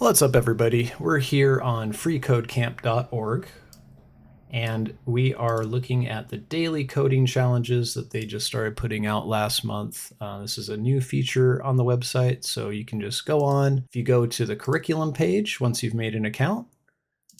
What's up, everybody? We're here on FreeCodeCamp.org, and we are looking at the daily coding challenges that they just started putting out last month. This is a new feature on the website, so you can just go on. If you go to the curriculum page, once you've made an account,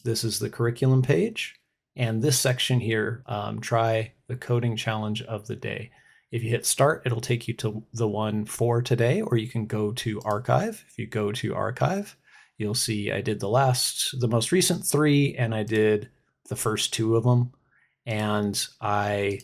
this is the curriculum page. And this section here, try the coding challenge of the day. If you hit start, it'll take you to the one for today, or you can go to archive. If you go to archive, you'll see I did the most recent 3, and I did the first 2 of them. And I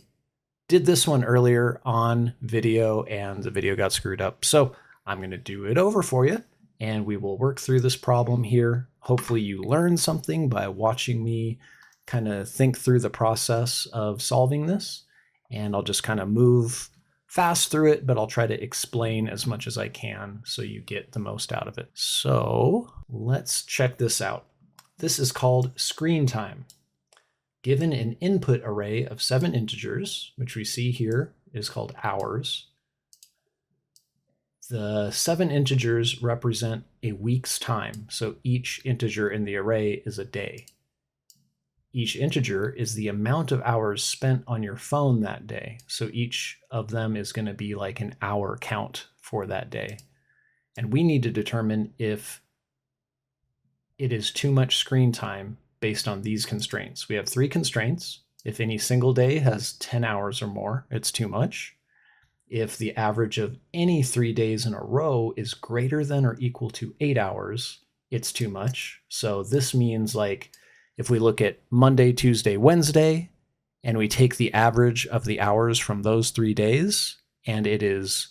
did this one earlier on video, and the video got screwed up. So I'm going to do it over for you, and we will work through this problem here. Hopefully you learn something by watching me kind of think through the process of solving this. And I'll just kind of move fast through it, but I'll try to explain as much as I can so you get the most out of it. So let's check this out. This is called screen time. Given an input array of 7 integers, which we see here is called hours, the 7 integers represent a week's time. So each integer in the array is a day. Each integer is the amount of hours spent on your phone that day. So each of them is going to be like an hour count for that day. And we need to determine if it is too much screen time based on these constraints. We have 3 constraints. If any single day has 10 hours or more, it's too much. If the average of any 3 days in a row is greater than or equal to 8 hours, it's too much. So this means, like, if we look at Monday, Tuesday, Wednesday, and we take the average of the hours from those 3 days, and it is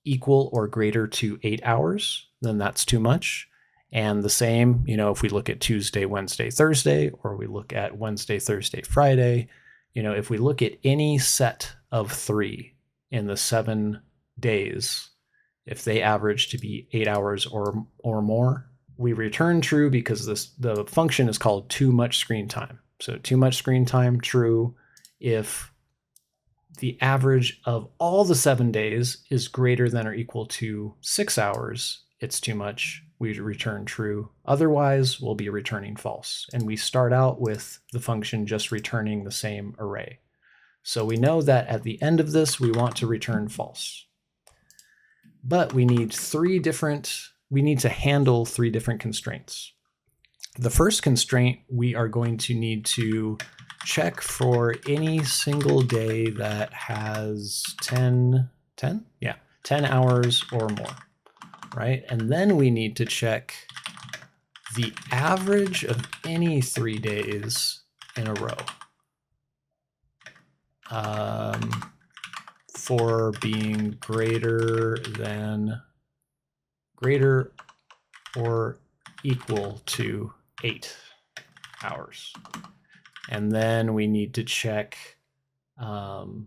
equal or greater to 8 hours, then that's too much. And the same, if we look at Tuesday, Wednesday, Thursday, or we look at Wednesday, Thursday, Friday, if we look at any set of 3 in the 7 days, if they average to be 8 hours or more, we return true because the function is called too much screen time. So too much screen time, true. If the average of all the 7 days is greater than or equal to 6 hours, it's too much. We return true. Otherwise, we'll be returning false. And we start out with the function just returning the same array. So we know that at the end of this, we want to return false. But we need to handle 3 different constraints. The first constraint, we are going to need to check for any single day that has 10 hours or more, right? And then we need to check the average of any 3 days in a row for being greater or equal to 8 hours. And then we need to check the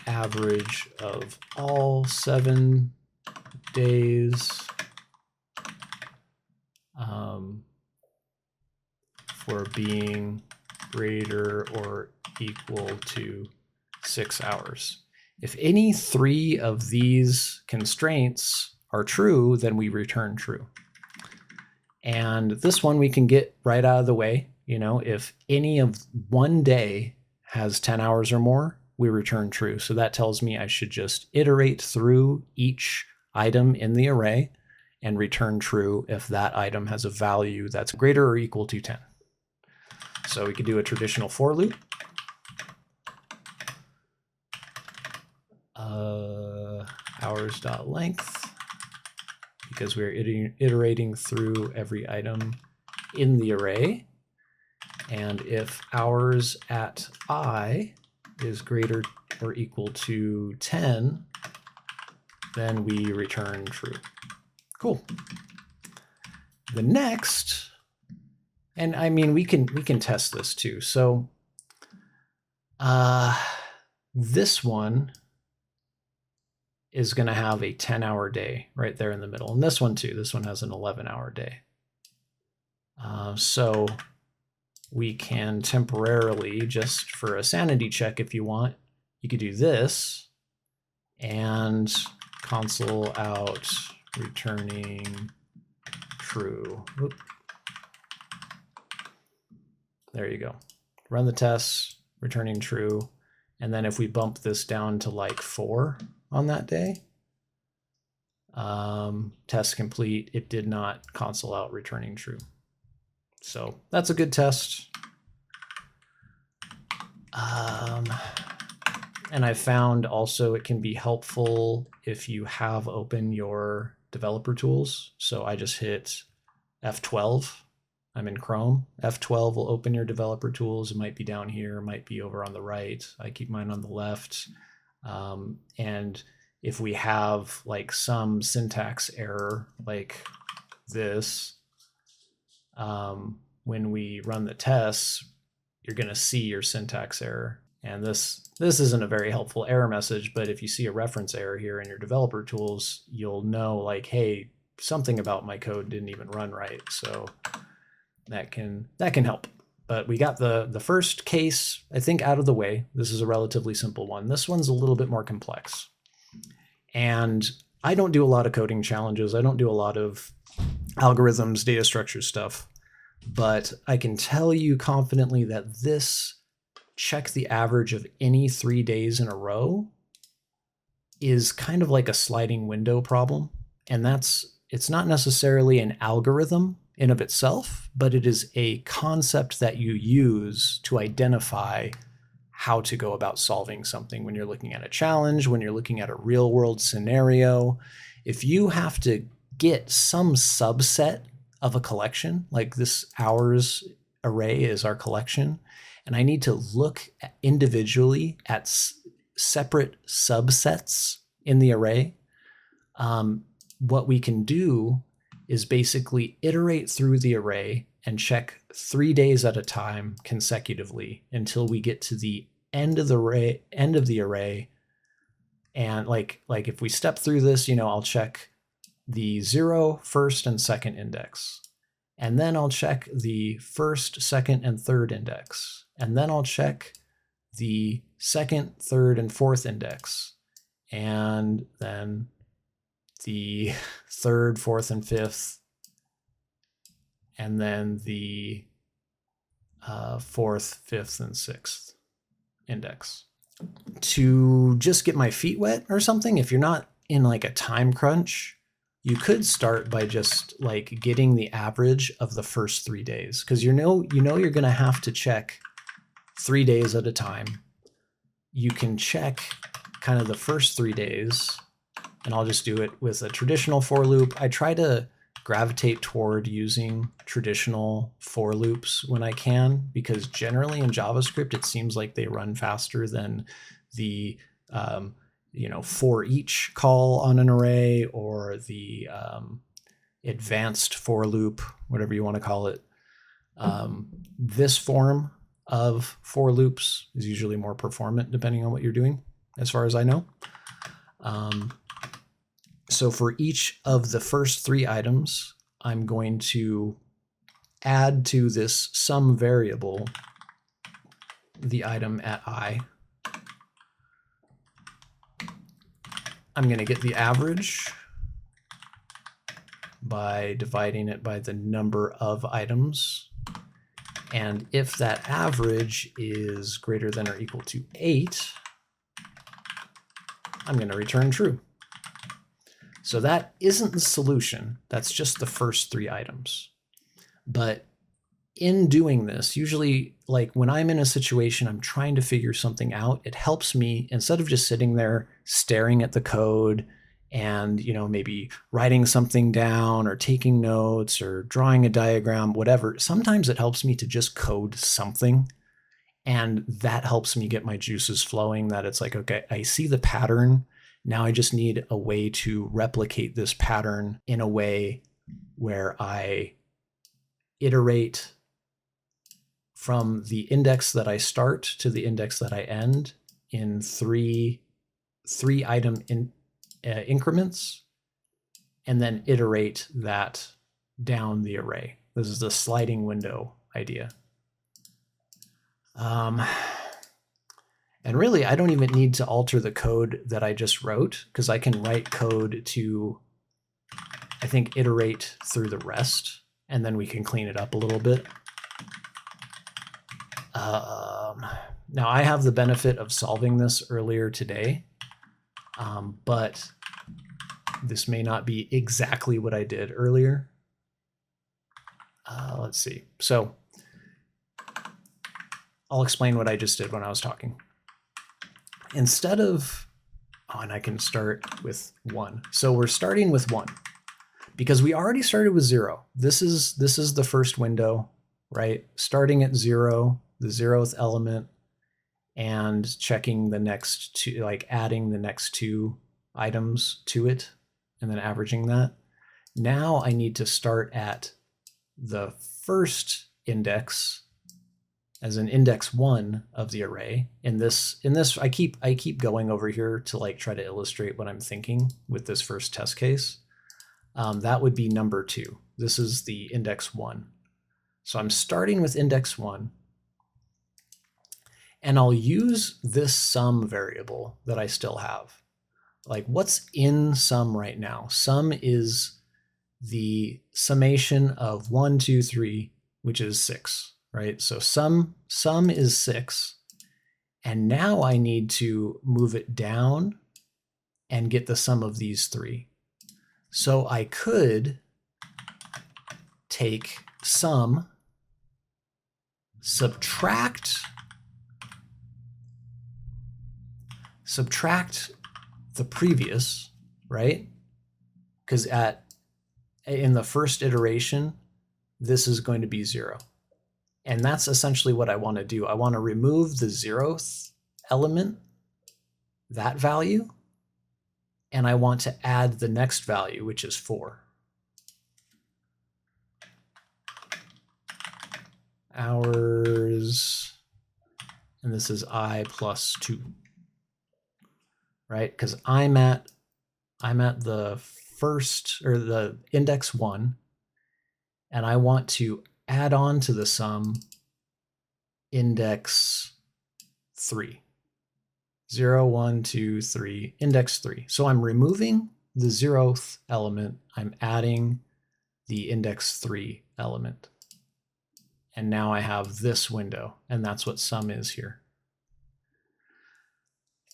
average of all 7 days for being greater or equal to 6 hours. If any 3 of these constraints are true, then we return true. And this one we can get right out of the way. If any of one day has 10 hours or more, we return true. So that tells me I should just iterate through each item in the array and return true if that item has a value that's greater or equal to 10. So we could do a traditional for loop. Hours.length, because we're iterating through every item in the array. And if hours at I is greater or equal to 10, then we return true. Cool. The next, and I mean, we can test this too. So this one is going to have a 10-hour day right there in the middle. And this one too. This one has an 11-hour day. So we can temporarily, just for a sanity check if you want, you could do this and console out returning true. Oop. There you go. Run the tests, returning true. And then if we bump this down to like 4 on that day, test complete, it did not console out returning true. So that's a good test. And I found also it can be helpful if you have open your developer tools. So I just hit F12. I'm in Chrome. F12 will open your developer tools. It might be down here, might be over on the right. I keep mine on the left. And if we have like some syntax error like this, when we run the tests, you're going to see your syntax error. And this isn't a very helpful error message, but if you see a reference error here in your developer tools, you'll know like, hey, something about my code didn't even run right. So that can help. But we got the first case, I think, out of the way. This is a relatively simple one. This one's a little bit more complex. And I don't do a lot of coding challenges. I don't do a lot of algorithms, data structure stuff. But I can tell you confidently that this check the average of any 3 days in a row is kind of like a sliding window problem. And it's not necessarily an algorithm in of itself, but it is a concept that you use to identify how to go about solving something when you're looking at a challenge, when you're looking at a real world scenario. If you have to get some subset of a collection, like this hours array is our collection, and I need to look individually at separate subsets in the array, what we can do is basically iterate through the array and check 3 days at a time consecutively until we get to the end of the array. And like if we step through this, I'll check the 0, first, and second index. And then I'll check the first, second, and third index. And then I'll check the second, third, and fourth index. And then the third, fourth, and fifth. And then the fourth, fifth, and sixth index. To just get my feet wet or something, if you're not in like a time crunch, you could start by just like getting the average of the first 3 days, because you're going to have to check 3 days at a time. You can check kind of the first 3 days, and I'll just do it with a traditional for loop. I try to gravitate toward using traditional for loops when I can, because generally in JavaScript, it seems like they run faster than the for each call on an array, or the advanced for loop, whatever you want to call it. This form of for loops is usually more performant depending on what you're doing, as far as I know. So for each of the first 3 items, I'm going to add to this sum variable the item at I. I'm going to get the average by dividing it by the number of items. And if that average is greater than or equal to 8, I'm going to return true. So that isn't the solution. That's just the first 3 items. But in doing this, usually like when I'm in a situation, I'm trying to figure something out, it helps me, instead of just sitting there staring at the code and, maybe writing something down or taking notes or drawing a diagram, whatever. Sometimes it helps me to just code something. And that helps me get my juices flowing, that it's like, okay, I see the pattern. Now I just need a way to replicate this pattern in a way where I iterate from the index that I start to the index that I end in three item increments, and then iterate that down the array. This is the sliding window idea. And really, I don't even need to alter the code that I just wrote, because I can write code to I think, iterate through the rest, and then we can clean it up a little bit. Now, I have the benefit of solving this earlier today, but this may not be exactly what I did earlier. Let's see. So I'll explain what I just did when I was talking. Instead of, and I can start with 1. So we're starting with 1 because we already started with 0. This is the first window, right? Starting at 0, the 0th element, and checking the next 2, like adding the next 2 items to it and then averaging that. Now I need to start at the first index as an index 1 of the array. In this I keep going over here to like try to illustrate what I'm thinking with this first test case. That would be number 2. This is the index 1. So I'm starting with index 1, and I'll use this sum variable that I still have. Like, what's in sum right now? Sum is the summation of 1, 2, 3, which is 6, right? So sum is 6, and now I need to move it down and get the sum of these 3. So I could take sum, subtract the previous, right? Because in the first iteration, this is going to be 0. And that's essentially what I want to do. I want to remove the 0th element, that value, and I want to add the next value, which is 4. Hours, and this is I plus 2, right? Because I'm at the first, or the index 1, and I want to add on to the sum index 3. 0, 1, 2, 3, index 3. So I'm removing the 0th element, I'm adding the index 3 element. And now I have this window, and that's what sum is here.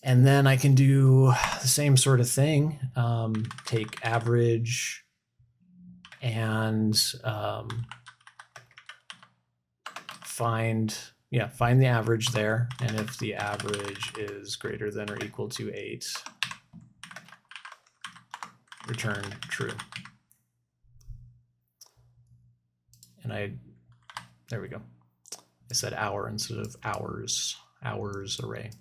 And then I can do the same sort of thing, take average and find the average there. And if the average is greater than or equal to 8, return true. And there we go. I said hour instead of hours array.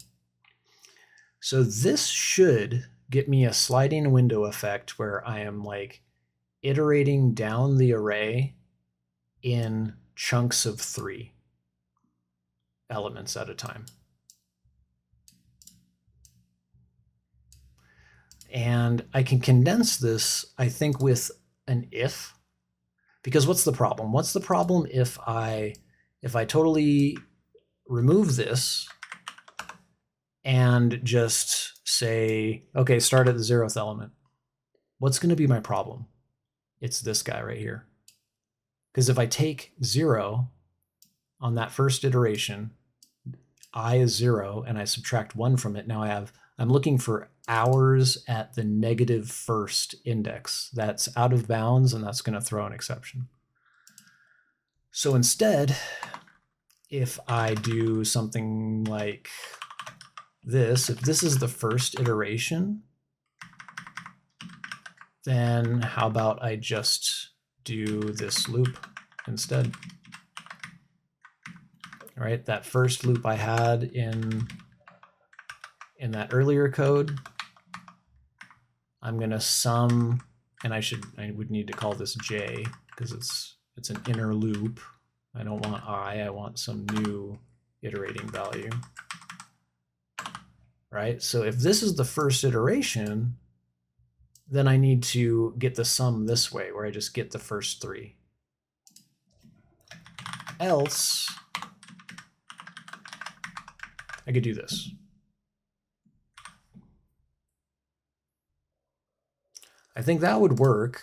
So this should get me a sliding window effect where I am like iterating down the array in chunks of 3 elements at a time. And I can condense this, I think, with an if, because what's the problem? What's the problem if I totally remove this and just say, okay, start at the 0th element? What's going to be my problem? It's this guy right here. Because if I take 0 on that first iteration, I is 0, and I subtract 1 from it, now I'm looking for hours at the negative first index. That's out of bounds, and that's going to throw an exception. So instead, if I do something like this, if this is the first iteration, then how about I just do this loop instead? All right, that first loop I had in that earlier code, I'm gonna sum, and I would need to call this j because it's an inner loop. I don't want I want some new iterating value. Right? So if this is the first iteration, then I need to get the sum this way, where I just get the first 3. Else, I could do this. I think that would work.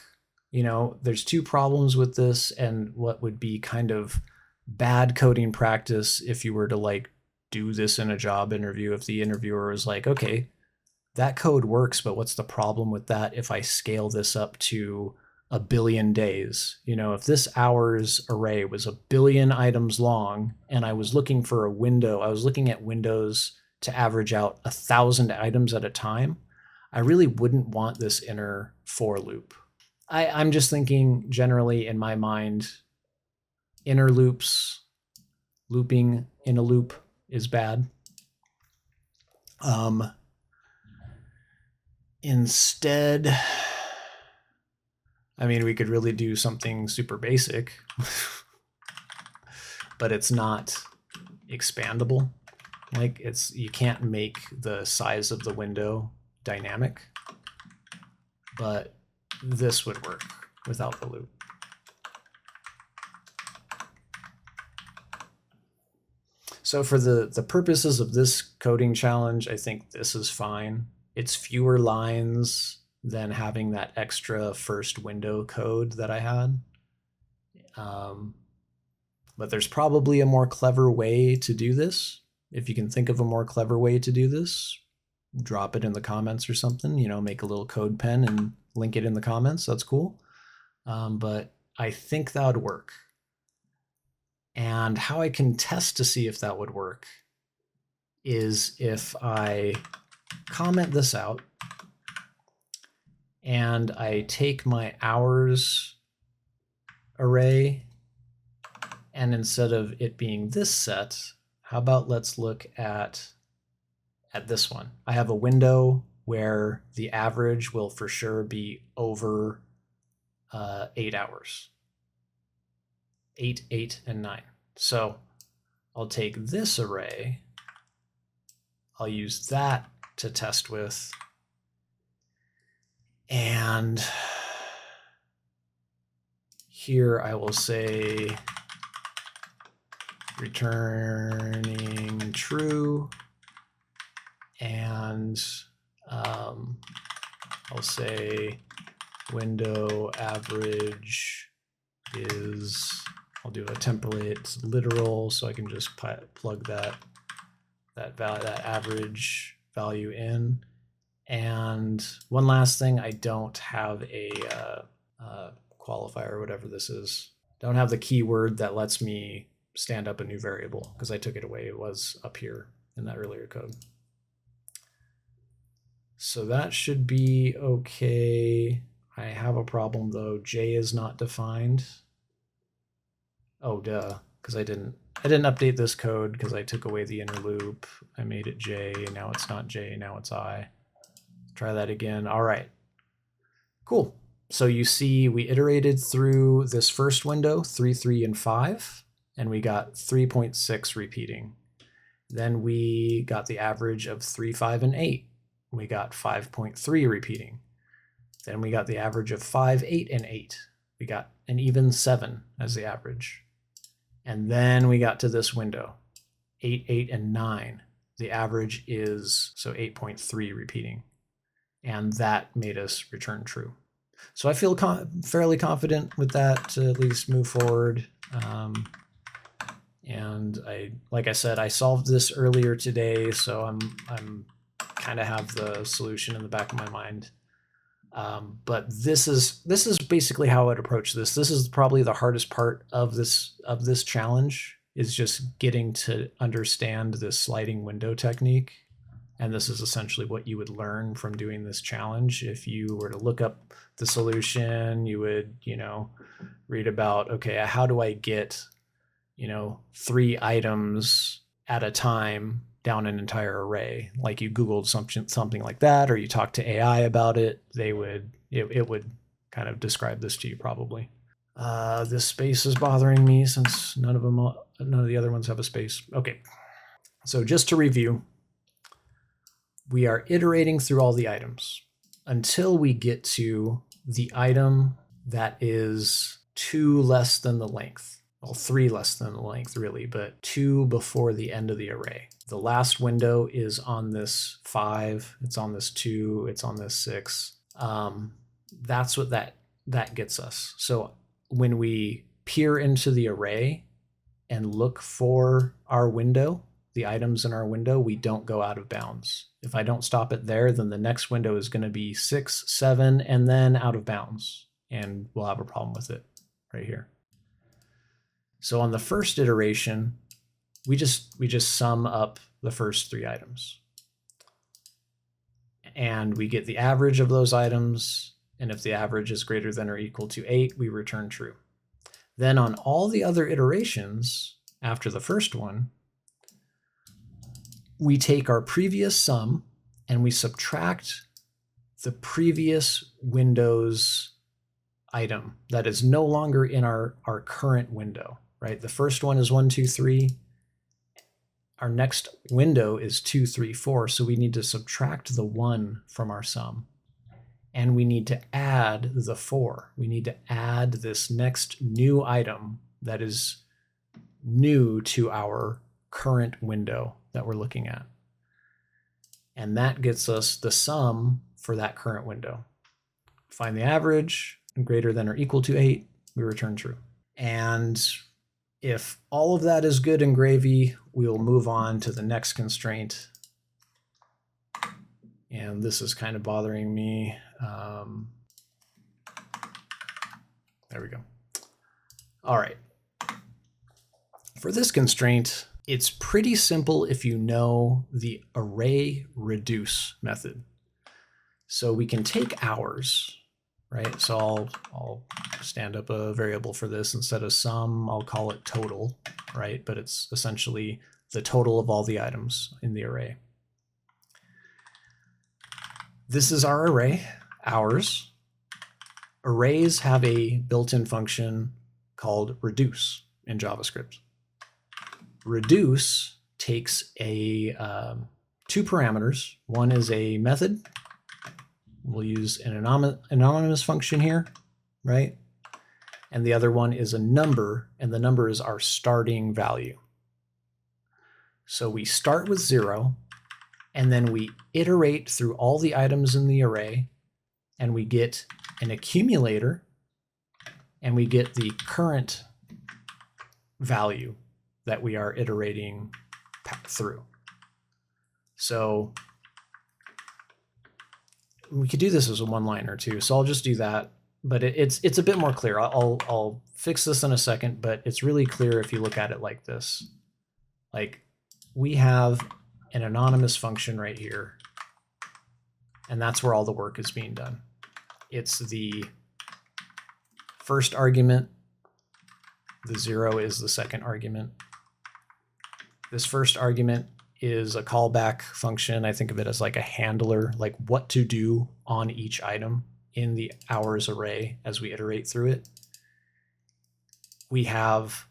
You know, there's two problems with this, and what would be kind of bad coding practice if you were to like do this in a job interview. If the interviewer was like, okay, that code works, but what's the problem with that if I scale this up to 1 billion days? You know, if this hours array was 1 billion items long and I was looking for a window, I was looking at windows to average out 1,000 items at a time, I really wouldn't want this inner for loop. I'm just thinking generally in my mind, inner loops, looping in a loop is bad. Instead, I mean, we could really do something super basic, but it's not expandable. Like you can't make the size of the window dynamic, but this would work without the loop. So for the purposes of this coding challenge, I think this is fine. It's fewer lines than having that extra first window code that I had. But there's probably a more clever way to do this. If you can think of a more clever way to do this, drop it in the comments or something, you know, make a little code pen and link it in the comments. That's cool. But I think that would work. And how I can test to see if that would work is if I comment this out and I take my hours array, and instead of it being this set, how about let's look at this one. I have a window where the average will for sure be over 8 hours. 8, 8, and 9. So I'll take this array, I'll use that to test with, and here I will say returning true, and I'll say window average is, I'll do a template literal so I can just plug that average value in. And one last thing, I don't have a qualifier or whatever this is. Don't have the keyword that lets me stand up a new variable because I took it away. It was up here in that earlier code. So that should be okay. I have a problem though. J is not defined. Oh, duh, because I didn't update this code because I took away the inner loop. I made it J, and now it's not J, now it's I. Try that again. All right, cool. So you see we iterated through this first window, 3, 3, and 5, and we got 3.6 repeating. Then we got the average of 3, 5, and 8. We got 5.3 repeating. Then we got the average of 5, 8, and 8. We got an even 7 as the average. And then we got to this window, 8, 8, and 9. The average is, so 8.3 repeating. And that made us return true. So I feel fairly confident with that to at least move forward. And like I said, I solved this earlier today, so I'm kind of have the solution in the back of my mind. But this is basically how I'd approach this. This is probably the hardest part of this challenge, is just getting to understand this sliding window technique. And this is essentially what you would learn from doing this challenge. If you were to look up the solution, you would, read about, okay, how do I get, 3 items at a time down an entire array? Like you Googled something like that, or you talked to AI about it, it would kind of describe this to you probably. This space is bothering me since none of the other ones have a space. Okay, so just to review, we are iterating through all the items until we get to the item that is 2 less than the length. Well, 3 less than the length really, but 2 before the end of the array. The last window is on this 5, it's on this 2, it's on this 6. That's what that that gets us. So when we peer into the array and look for our window, the items in our window, we don't go out of bounds. If I don't stop it there, then the next window is going to be 6, 7, and then out of bounds. And we'll have a problem with it right here. So on the first iteration, we just sum up the first 3 items. And we get the average of those items. And if the average is greater than or equal to 8, we return true. Then on all the other iterations after the first one, we take our previous sum and we subtract the previous window's item that is no longer in our current window, right? The first one is 1, 2, 3. Our next window is 2, 3, 4. So we need to subtract the 1 from our sum. And we need to add the 4. We need to add this next new item that is new to our current window that we're looking at. And that gets us the sum for that current window. Find the average, greater than or equal to 8, we return true. And if all of that is good and gravy, we'll move on to the next constraint. And this is kind of bothering me. There we go. All right. For this constraint, it's pretty simple if you know the array reduce method. So we can take hours, right? So I'll stand up a variable for this. Instead of sum, I'll call it total, right? But it's essentially the total of all the items in the array. This is our array, hours. Arrays have a built-in function called reduce in JavaScript. Reduce takes a 2 parameters. One is a method. We'll use an anonymous function here, right? And the other one is a number, and the number is our starting value. So we start with 0, and then we iterate through all the items in the array, and we get an accumulator, and we get the current value that we are iterating through. So we could do this as a one-liner too, so I'll just do that, but it's a bit more clear. I'll fix this in a second, but it's really clear if you look at it like this. Like, we have an anonymous function right here, and that's where all the work is being done. It's the first argument. The 0 is the second argument. This first argument is a callback function. I think of it as like a handler, like what to do on each item in the hours array as we iterate through it. We have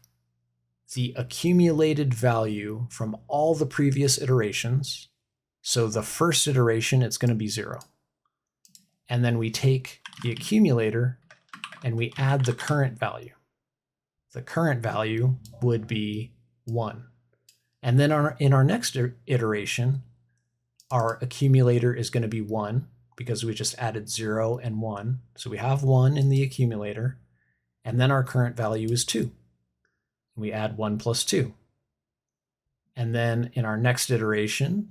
the accumulated value from all the previous iterations. So the first iteration, it's going to be 0. And then we take the accumulator and we add the current value. The current value would be 1. And then in our next iteration, our accumulator is going to be 1 because we just added 0 and 1. So we have 1 in the accumulator, and then our current value is 2. We add 1 plus 2. And then in our next iteration,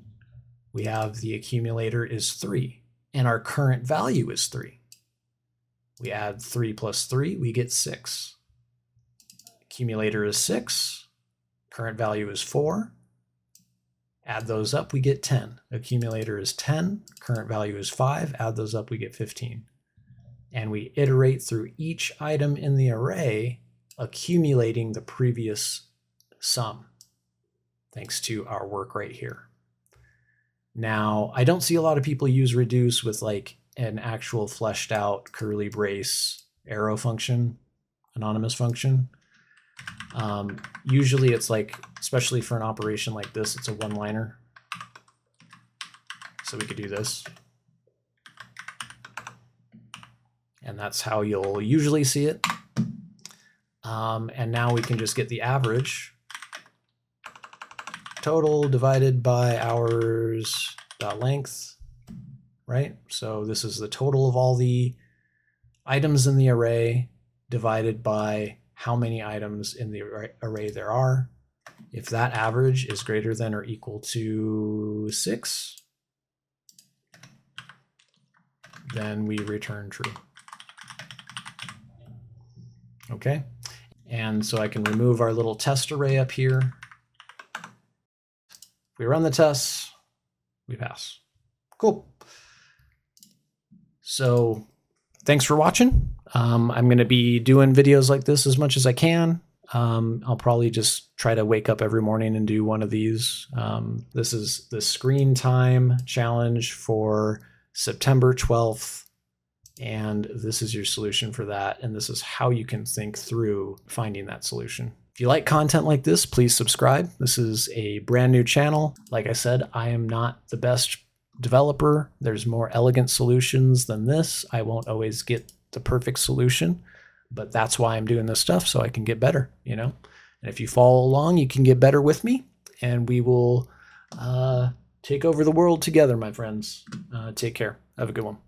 we have the accumulator is 3, and our current value is 3. We add 3 plus 3, we get 6. Accumulator is 6. Current value is 4. Add those up, we get 10. Accumulator is 10. Current value is 5. Add those up, we get 15. And we iterate through each item in the array, accumulating the previous sum, thanks to our work right here. Now, I don't see a lot of people use reduce with like an actual fleshed out curly brace arrow function, anonymous function. Usually it's like, especially for an operation like this, it's a one-liner. So we could do this. And that's how you'll usually see it. And now we can just get the average. Total divided by hours.length, right? So this is the total of all the items in the array divided by how many items in the array there are. If that average is greater than or equal to 6, then we return true. Okay, and so I can remove our little test array up here. If we run the tests, we pass. Cool. So thanks for watching. I'm going to be doing videos like this as much as I can. I'll probably just try to wake up every morning and do one of these. This is the screen time challenge for September 12th. And this is your solution for that. And this is how you can think through finding that solution. If you like content like this, please subscribe. This is a brand new channel. Like I said, I am not the best developer. There's more elegant solutions than this. I won't always get the perfect solution, but that's why I'm doing this stuff, so I can get better, you know? And if you follow along, you can get better with me, and we will take over the world together, my friends. Take care. Have a good one.